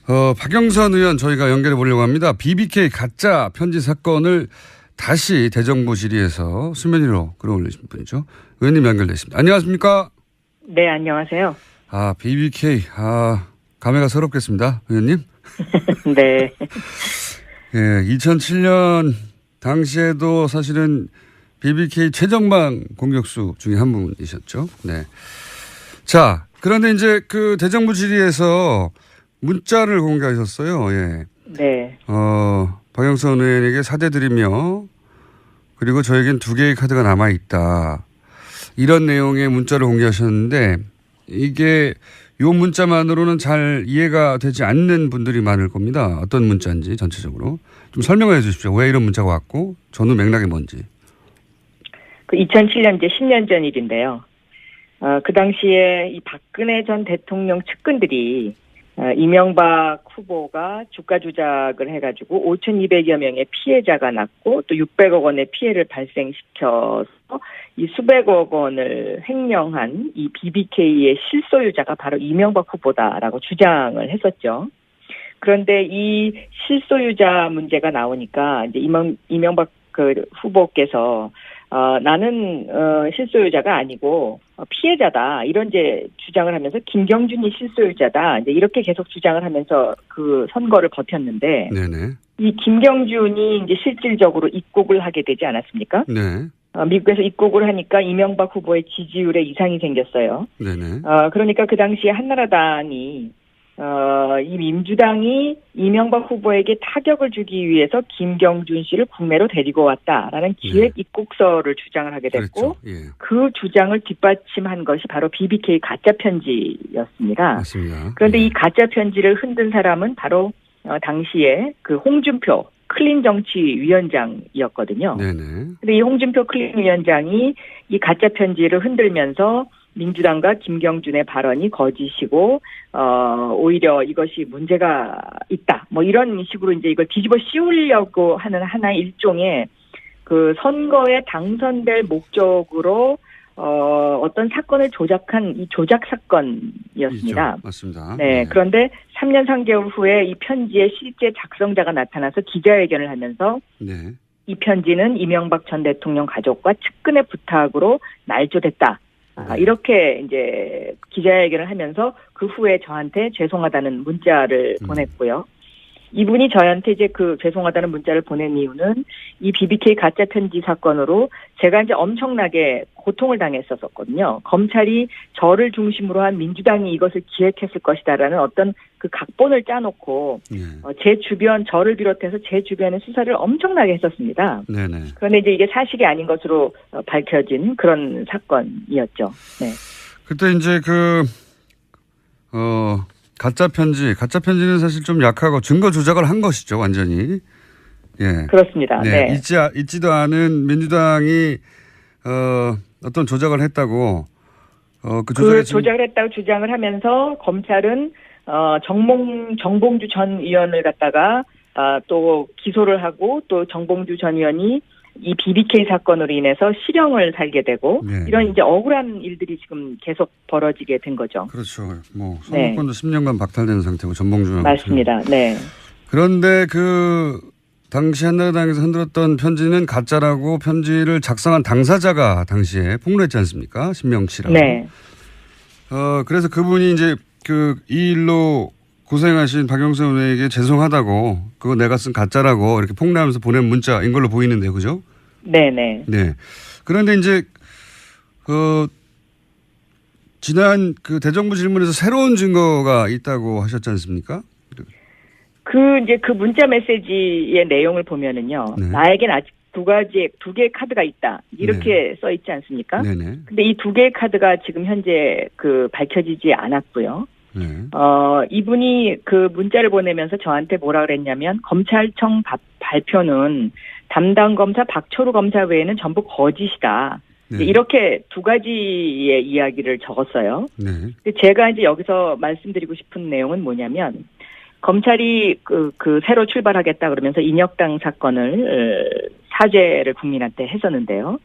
박영선 의원 저희가 연결해 보려고 합니다. BBK 가짜 편지 사건을 다시 대정부 질의에서 수면 위로 끌어올리신 분이죠. 의원님 연결됐습니다. 안녕하십니까? 네, 안녕하세요. BBK. 감회가 새롭겠습니다. 의원님. 네. 예, 2007년 당시에도 사실은 BBK 최정방 공격수 중에 한 분이셨죠. 네. 자, 그런데 이제 그 대정부 질의에서 문자를 공개하셨어요. 예. 네. 박영선 의원에게 사죄드리며 그리고 저에겐 2개의 카드가 남아있다. 이런 내용의 문자를 공개하셨는데 이게 요 문자만으로는 잘 이해가 되지 않는 분들이 많을 겁니다. 어떤 문자인지 전체적으로. 좀 설명해 주십시오. 왜 이런 문자가 왔고 전후 맥락이 뭔지. 그 2007년 이제 10년 전 일인데요. 그 당시에 이 박근혜 전 대통령 측근들이 이명박 후보가 주가 조작을 해가지고 5,200여 명의 피해자가 났고 또 600억 원의 피해를 발생시켜서 이 수백억 원을 횡령한 이 BBK의 실소유자가 바로 이명박 후보다라고 주장을 했었죠. 그런데 이 실소유자 문제가 나오니까 이제 이명박 그 후보께서 나는 실소유자가 아니고 피해자다 이런 이제 주장을 하면서 김경준이 실소유자다 이제 이렇게 계속 주장을 하면서 그 선거를 버텼는데 네네. 이 김경준이 이제 실질적으로 입국을 하게 되지 않았습니까? 네. 미국에서 입국을 하니까 이명박 후보의 지지율에 이상이 생겼어요. 네네. 그러니까 그 당시에 한나라당이 이 민주당이 이명박 후보에게 타격을 주기 위해서 김경준 씨를 국내로 데리고 왔다라는 기획 입국서를 주장을 하게 됐고 그 주장을 뒷받침한 것이 바로 BBK 가짜 편지였습니다. 맞습니다. 그런데 이 가짜 편지를 흔든 사람은 바로 당시에 그 홍준표 클린정치위원장이었거든요. 그런데 이 홍준표 클린위원장이 이 가짜 편지를 흔들면서 민주당과 김경준의 발언이 거짓이고 오히려 이것이 문제가 있다. 뭐 이런 식으로 이제 이걸 뒤집어 씌우려고 하는 하나의 일종의 그 선거에 당선될 목적으로 어떤 사건을 조작한 이 조작 사건이었습니다. 맞습니다. 네. 그런데 3년 3개월 후에 이 편지의 실제 작성자가 나타나서 기자회견을 하면서 이 편지는 이명박 전 대통령 가족과 측근의 부탁으로 날조됐다. 이렇게 이제 기자회견을 하면서 그 후에 저한테 죄송하다는 문자를 보냈고요. 이분이 저한테 이제 그 죄송하다는 문자를 보낸 이유는 이 BBK 가짜 편지 사건으로 제가 이제 엄청나게 고통을 당했었거든요. 검찰이 저를 중심으로 한 민주당이 이것을 기획했을 것이다라는 어떤 그 각본을 짜놓고 제 주변 저를 비롯해서 제 주변의 수사를 엄청나게 했었습니다. 네네. 그런데 이제 이게 사실이 아닌 것으로 밝혀진 그런 사건이었죠. 네. 그때 이제 가짜 편지는 사실 좀 약하고 증거 조작을 한 것이죠, 완전히. 예. 그렇습니다. 네. 있지도 않은 민주당이 어떤 조작을 했다고 그 조작을 했다고 주장을 하면서 검찰은 정봉주 전 의원을 갖다가 또 기소를 하고 또 정봉주 전 의원이 이 BBK 사건으로 인해서 실형을 살게 되고 이런 이제 억울한 일들이 지금 계속 벌어지게 된 거죠. 그렇죠. 뭐 선거권도 10년간 박탈되는 상태고 전봉주 맞습니다. 네. 그런데 그 당시 한나라당에서 흔들었던 편지는 가짜라고 편지를 작성한 당사자가 당시에 폭로했지 않습니까? 신명 씨라고. 네. 그래서 그분이 이제 이 일로 고생하신 박영선 의원에게 죄송하다고 그거 내가 쓴 가짜라고 이렇게 폭로하면서 보낸 문자인 걸로 보이는데요. 그죠? 네네. 네. 그런데 이제 지난 대정부 질문에서 새로운 증거가 있다고 하셨지 않습니까? 이제 그 문자 메시지의 내용을 보면은요. 나에겐 아직 두 개의 카드가 있다. 이렇게 써 있지 않습니까? 네네. 근데 이 2개의 카드가 지금 현재 밝혀지지 않았고요. 이분이 그 문자를 보내면서 저한테 뭐라 그랬냐면 검찰청 발표는 담당 검사 박철우 검사 외에는 전부 거짓이다. 이렇게 2가지의 이야기를 적었어요. 근데 제가 이제 여기서 말씀드리고 싶은 내용은 뭐냐면 검찰이 새로 출발하겠다 그러면서 인혁당 사건을 사죄를 국민한테 했었는데요.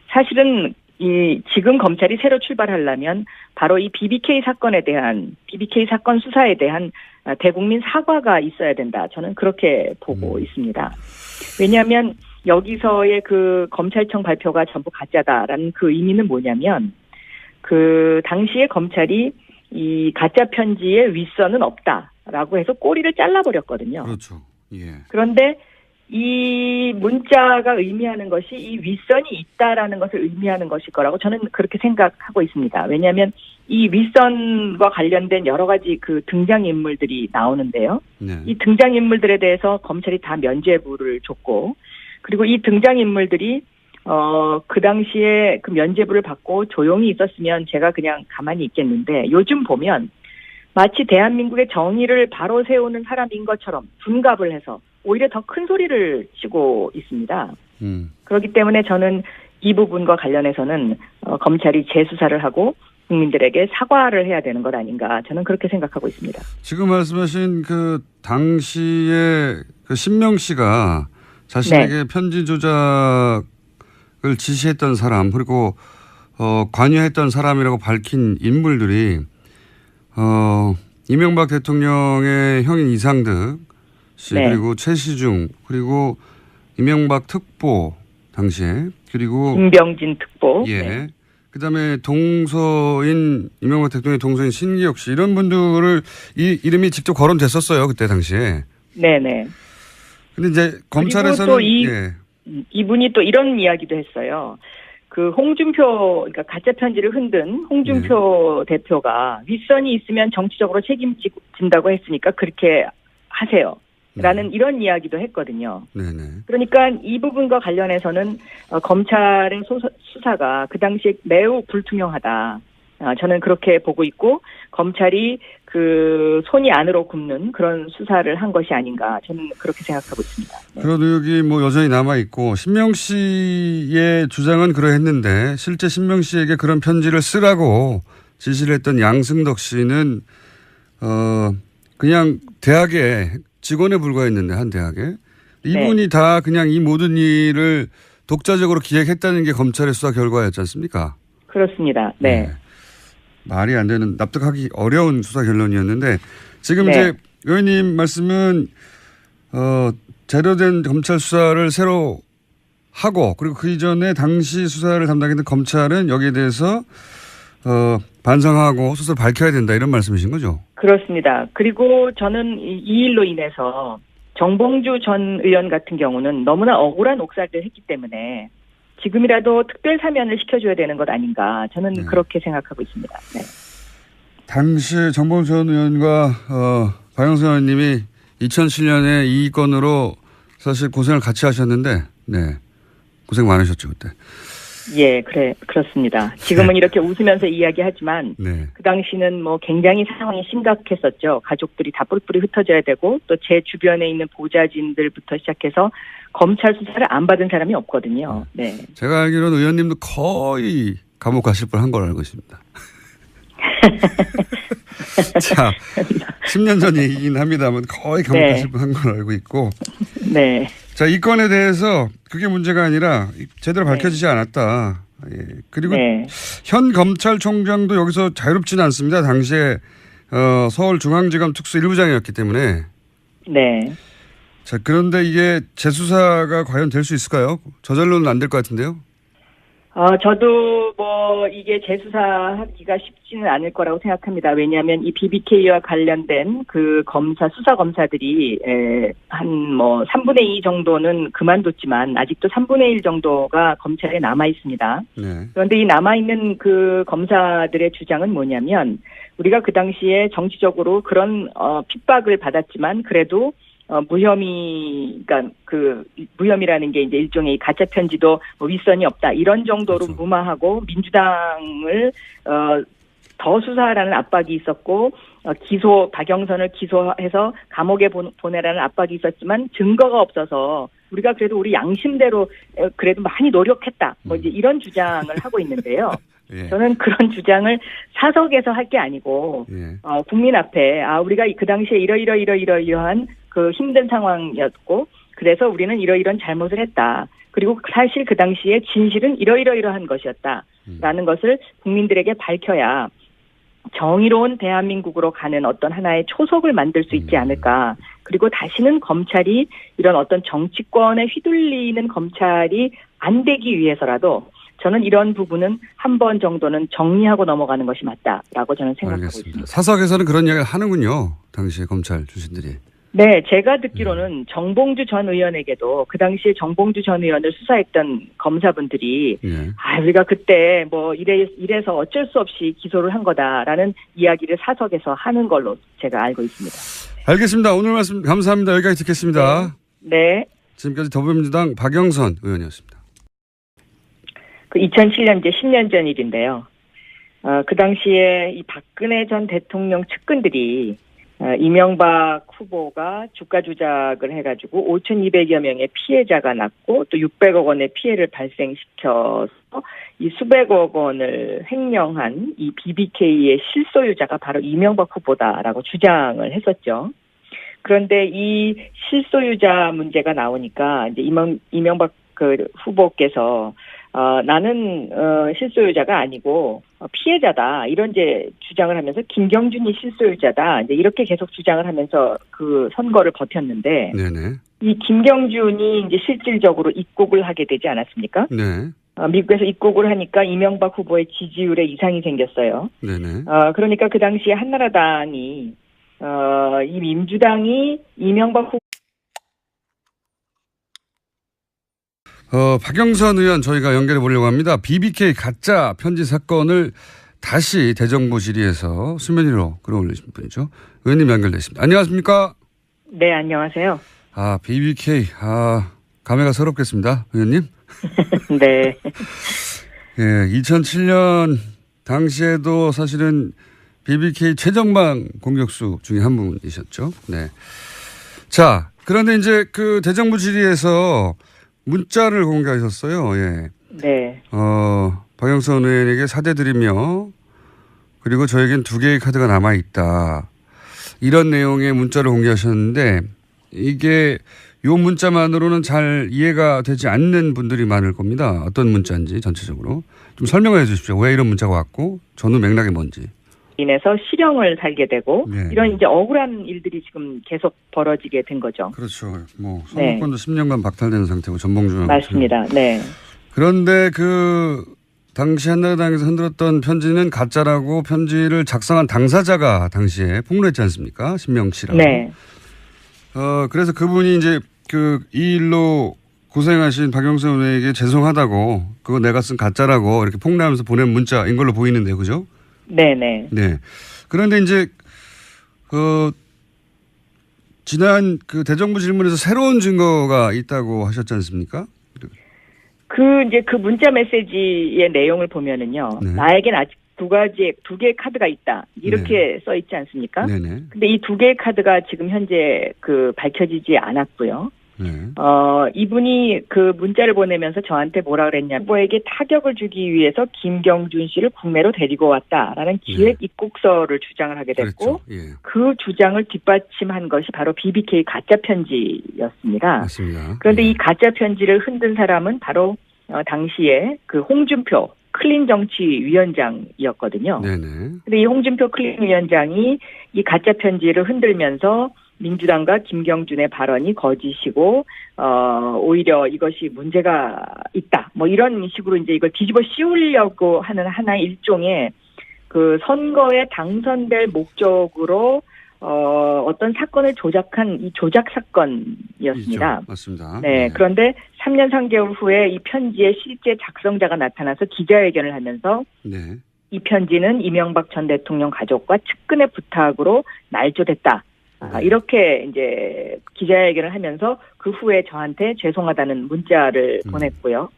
사실은 지금 검찰이 새로 출발하려면 바로 이 BBK 사건 수사에 대한 대국민 사과가 있어야 된다. 저는 그렇게 보고 있습니다. 왜냐하면 여기서의 그 검찰청 발표가 전부 가짜다라는 그 의미는 뭐냐면 그 당시에 검찰이 이 가짜 편지의 윗선은 없다라고 해서 꼬리를 잘라버렸거든요. 그렇죠. 예. 그런데 이 문자가 의미하는 것이 이 윗선이 있다라는 것을 의미하는 것일 거라고 저는 그렇게 생각하고 있습니다. 왜냐하면 이 윗선과 관련된 여러 가지 그 등장인물들이 나오는데요. 네. 이 등장인물들에 대해서 검찰이 다 면죄부를 줬고, 그리고 이 등장인물들이 그 당시에 그 면죄부를 받고 조용히 있었으면 제가 그냥 가만히 있겠는데, 요즘 보면 마치 대한민국의 정의를 바로 세우는 사람인 것처럼 둔갑을 해서 오히려 더 큰 소리를 치고 있습니다. 그렇기 때문에 저는 이 부분과 관련해서는 검찰이 재수사를 하고 국민들에게 사과를 해야 되는 것 아닌가, 저는 그렇게 생각하고 있습니다. 지금 말씀하신 그 당시에 그 신명 씨가 자신에게 네. 편지 조작을 지시했던 사람, 그리고 관여했던 사람이라고 밝힌 인물들이 이명박 대통령의 형인 이상득 씨, 네. 그리고 최시중, 그리고 이명박 특보 당시에, 그리고 김병진 특보. 예. 네. 그다음에 동서인, 이명박 대통령의 동서인 신기혁 씨, 이런 분들을 이름이 직접 거론됐었어요, 그때 당시에. 네네. 근데 이제 검찰에서는 또 이분이 또 이런 이야기도 했어요. 그 홍준표, 그러니까 가짜 편지를 흔든 홍준표 대표가 윗선이 있으면 정치적으로 책임진다고 했으니까 그렇게 하세요. 라는 이런 이야기도 했거든요. 네네. 그러니까 이 부분과 관련해서는 검찰의 수사가 그 당시에 매우 불투명하다. 저는 그렇게 보고 있고, 검찰이 그 손이 안으로 굽는 그런 수사를 한 것이 아닌가, 저는 그렇게 생각하고 있습니다. 네. 그런 의혹이 뭐 여전히 남아있고, 신명 씨의 주장은 그러했는데 실제 신명 씨에게 그런 편지를 쓰라고 지시를 했던 양승덕 씨는 그냥 대학에 직원에 불과했는데, 한 대학에. 이분이 다 그냥 이 모든 일을 독자적으로 기획했다는 게 검찰의 수사 결과였지 않습니까? 그렇습니다. 네. 말이 안 되는, 납득하기 어려운 수사 결론이었는데, 지금 네. 이제 의원님 말씀은 제대로 된 검찰 수사를 새로 하고, 그리고 그 이전에 당시 수사를 담당했던 검찰은 여기에 대해서 반성하고 수사를 밝혀야 된다, 이런 말씀이신 거죠? 그렇습니다. 그리고 저는 이 일로 인해서 정봉주 전 의원 같은 경우는 너무나 억울한 옥살이를 했기 때문에 지금이라도 특별 사면을 시켜줘야 되는 것 아닌가, 저는 그렇게 생각하고 있습니다. 네. 당시 정봉주 전 의원과 박영선 의원님이 2007년에 이 건으로 사실 고생을 같이 하셨는데, 네, 고생 많으셨죠 그때. 예, 그렇습니다. 지금은 이렇게 웃으면서 이야기하지만 네. 그 당시는 뭐 굉장히 상황이 심각했었죠. 가족들이 다 뿔뿔이 흩어져야 되고, 또 제 주변에 있는 보좌진들부터 시작해서 검찰 수사를 안 받은 사람이 없거든요. 네. 제가 알기로는 의원님도 거의 감옥 가실 뻔한 걸 알고 있습니다. 자, 10년 전 얘기긴 합니다만 거의 감옥 가실 뻔한 걸 알고 있고. 네. 자, 이 건에 대해서 그게 문제가 아니라 제대로 밝혀지지 않았다. 예. 그리고 현 검찰총장도 여기서 자유롭지는 않습니다. 당시에 서울중앙지검 특수 1부장이었기 때문에. 네. 자, 그런데 이게 재수사가 과연 될 수 있을까요? 저절로는 안 될 것 같은데요. 저도 뭐 이게 재수사하기가 쉽지는 않을 거라고 생각합니다. 왜냐하면 이 BBK와 관련된 그 수사 검사들이 한 뭐 3분의 2 정도는 그만뒀지만 아직도 3분의 1 정도가 검찰에 남아 있습니다. 네. 그런데 이 남아 있는 그 검사들의 주장은 뭐냐면, 우리가 그 당시에 정치적으로 그런 핍박을 받았지만 그래도 그러니까 무혐의라는 게 이제 일종의 가짜 편지도 뭐 윗선이 없다, 이런 정도로 그렇죠. 무마하고 민주당을 더 수사하라는 압박이 있었고, 박영선을 기소해서 감옥에 보내라는 압박이 있었지만 증거가 없어서 우리가 그래도 우리 양심대로 그래도 많이 노력했다, 뭐 이제 이런 주장을 하고 있는데요. 예. 저는 그런 주장을 사석에서 할 게 아니고 국민 앞에 우리가 그 당시에 이러이러한 그 힘든 상황이었고, 그래서 우리는 이러이런 잘못을 했다. 그리고 사실 그 당시에 진실은 이러이러이러한 것이었다라는 것을 국민들에게 밝혀야 정의로운 대한민국으로 가는 어떤 하나의 초석을 만들 수 있지 않을까. 그리고 다시는 검찰이 이런 어떤 정치권에 휘둘리는 검찰이 안 되기 위해서라도 저는 이런 부분은 한 번 정도는 정리하고 넘어가는 것이 맞다라고 저는 생각하고 알겠습니다. 있습니다. 사석에서는 그런 이야기를 하는군요. 당시에 검찰 출신들이. 네, 제가 듣기로는 정봉주 전 의원에게도 그 당시에 정봉주 전 의원을 수사했던 검사분들이 우리가 그때 뭐 이래서 어쩔 수 없이 기소를 한 거다라는 이야기를 사석에서 하는 걸로 제가 알고 있습니다. 알겠습니다. 오늘 말씀 감사합니다. 여기까지 듣겠습니다. 네. 지금까지 더불어민주당 박영선 의원이었습니다. 그 2007년 이제 10년 전 일인데요. 그 당시에 이 박근혜 전 대통령 측근들이 이명박 후보가 주가 조작을 해가지고 5,200여 명의 피해자가 났고 또 600억 원의 피해를 발생시켜서 이 수백억 원을 횡령한 이 BBK의 실소유자가 바로 이명박 후보다라고 주장을 했었죠. 그런데 이 실소유자 문제가 나오니까 이제 이명박 그 후보께서 나는 실소유자가 아니고 피해자다 이런 이제 주장을 하면서 김경준이 실소유자다 이제 이렇게 계속 주장을 하면서 그 선거를 버텼는데 네네. 이 김경준이 이제 실질적으로 입국을 하게 되지 않았습니까? 네. 미국에서 입국을 하니까 이명박 후보의 지지율에 이상이 생겼어요. 네네. 그러니까 그 당시에 한나라당이 이 민주당이 이명박 후보 박영선 의원 저희가 연결해 보려고 합니다. BBK 가짜 편지 사건을 다시 대정부 질의에서 수면 위로 끌어올리신 분이죠. 의원님 연결됐습니다. 안녕하십니까? 네, 안녕하세요. BBK. 감회가 새롭겠습니다. 의원님. 네. 예, 2007년 당시에도 사실은 BBK 최정방 공격수 중에 한 분이셨죠. 네. 자, 그런데 이제 그 대정부 질의에서 문자를 공개하셨어요. 예. 네. 박영선 의원에게 사죄드리며 그리고 저에겐 2개의 카드가 남아있다. 이런 내용의 문자를 공개하셨는데 이게 요 문자만으로는 잘 이해가 되지 않는 분들이 많을 겁니다. 어떤 문자인지 전체적으로. 좀 설명해 주십시오. 왜 이런 문자가 왔고 전후 맥락이 뭔지. 인해서 실형을 살게 되고 네. 이런 이제 억울한 일들이 지금 계속 벌어지게 된 거죠. 그렇죠. 뭐 선거권도 10년간 박탈되는 상태고 전봉주 맞습니다. 네. 그런데 그 당시 한나라당에서 흔들었던 편지는 가짜라고 편지를 작성한 당사자가 당시에 폭로했지 않습니까? 신명 씨라고. 네. 그래서 그분이 이제 이 일로 고생하신 박영선 의원에게 죄송하다고 그거 내가 쓴 가짜라고 이렇게 폭로하면서 보낸 문자인 걸로 보이는데 그죠? 네네. 네. 그런데 이제 지난 그 대정부 질문에서 새로운 증거가 있다고 하셨지 않습니까? 이제 그 문자 메시지의 내용을 보면은요. 네. 나에겐 아직 두 개의 카드가 있다. 이렇게 써 있지 않습니까? 네네. 근데 이 2개의 카드가 지금 현재 밝혀지지 않았고요. 네. 이분이 그 문자를 보내면서 저한테 뭐라 그랬냐면 후보에게 타격을 주기 위해서 김경준 씨를 국내로 데리고 왔다라는 기획 입국서를 주장을 하게 됐고 그랬죠. 예. 그 주장을 뒷받침한 것이 바로 BBK 가짜 편지였습니다. 맞습니다. 그런데 이 가짜 편지를 흔든 사람은 바로 당시에 그 홍준표 클린정치위원장이었거든요. 네네. 근데 이 홍준표 클린위원장이 이 가짜 편지를 흔들면서 민주당과 김경준의 발언이 거짓이고 오히려 이것이 문제가 있다. 뭐 이런 식으로 이제 이걸 뒤집어 씌우려고 하는 하나의 일종의 그 선거에 당선될 목적으로 어떤 사건을 조작한 이 조작 사건이었습니다. 있죠. 맞습니다. 네. 그런데 3년 3개월 후에 이 편지의 실제 작성자가 나타나서 기자회견을 하면서 네. 이 편지는 이명박 전 대통령 가족과 측근의 부탁으로 날조됐다. 이렇게 이제 기자회견을 하면서 그 후에 저한테 죄송하다는 문자를 보냈고요.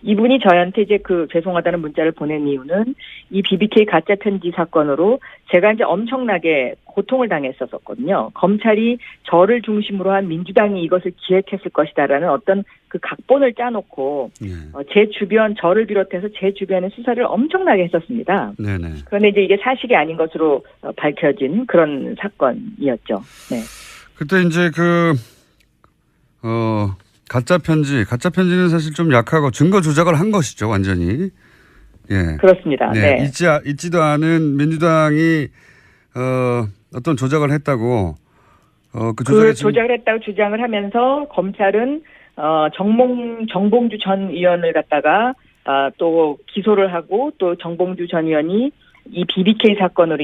이분이 저한테 이제 그 죄송하다는 문자를 보낸 이유는 이 BBK 가짜 편지 사건으로 제가 이제 엄청나게 고통을 당했었거든요. 검찰이 저를 중심으로 한 민주당이 이것을 기획했을 것이다라는 어떤 그 각본을 짜놓고 제 주변 저를 비롯해서 제 주변의 수사를 엄청나게 했었습니다. 네네. 그런데 이제 이게 사실이 아닌 것으로 밝혀진 그런 사건이었죠. 네. 그때 이제 가짜 편지는 사실 좀 약하고 증거 조작을 한 것이죠, 완전히. 예. 그렇습니다. 네. 네. 있지도 않은 민주당이 어떤 조작을 했다고. 그 조작을 했다고 주장을 하면서 검찰은 정봉주 전 의원을 갖다가 또 기소를 하고 또 정봉주 전 의원이 이 BBK 사건으로